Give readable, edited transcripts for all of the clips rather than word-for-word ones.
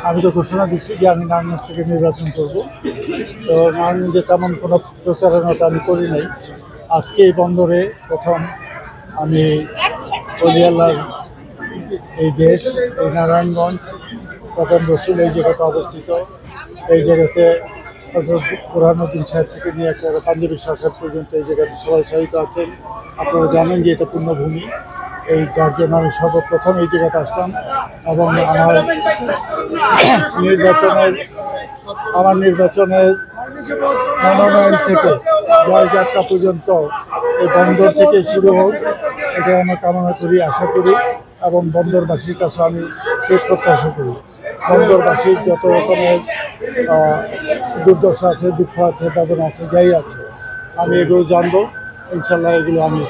আমি তো ঘোষণা দিচ্ছি যে আমি নারায়ণগঞ্জ থেকে নির্বাচন করব। তো নারায়ণগঞ্জে তেমন কোনো প্রচারণাটা আমি করি নাই। আজকে এই বন্দরে প্রথম আমি অলি আল্লাহর এই দেশ, এই নারায়ণগঞ্জ, প্রথম রসুল এই জায়গাতে অবস্থিত। এই জায়গাতে হযরত বুরহানুদ্দিন সাহেব থেকে নিয়ে একেবারে পাঞ্জাবি শাহ সাহেব পর্যন্ত এই জায়গাতে সবাই শায়িত আছেন। আপনারা জানেন যে এটা পূর্ণভূমি। এই যার জন্য আমি সর্বপ্রথম এই জায়গাতে আসলাম এবং নির্বাচনের মনোনয়ন থেকে জয়যাত্রা পর্যন্ত এই বন্দর থেকে শুরু হোক, এটা আমি কামনা করি, আশা করি এবং বন্দরবাসীর কাছে আমি সেই প্রত্যাশা করি। বন্দরবাসীর যত রকমের দুর্দশা আছে, দুঃখ আছে, বেদনা আছে, যাই আছে, আমি এগুলো জানবো। ইনশাল্লাহ এগুলো আমি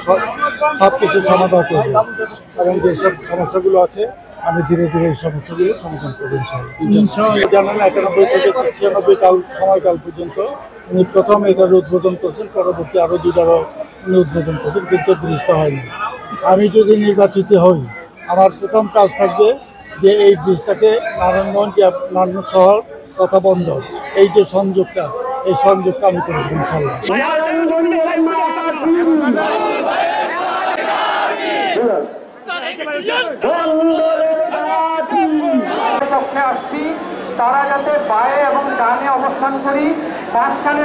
সব কিছু সমাধান করব এবং যেসব সমস্যাগুলো আছে আমি ধীরে ধীরে এই সমস্যাগুলো সমাধান করবো ইনশাল্লাহ। জানেন 91 থেকে 96 সময়কাল পর্যন্ত উনি প্রথম এটার উদ্বোধন করছেন, পরবর্তী আরও দুটারও উনি উদ্বোধন করছেন, কিন্তু ব্রিজটা হয়নি। আমি যদি নির্বাচিত হই, আমার প্রথম কাজ থাকবে যে এই ব্রিজটাকে নারায়ণগঞ্জ শহর তথা বন্দর, এই যে সংযোগটা, এই সংযোগটা আমি করব ইনশাল্লাহ। পক্ষে আসছি, তারা যাতে বায়ে এবং ডানে অবস্থান করি, মাঝখানে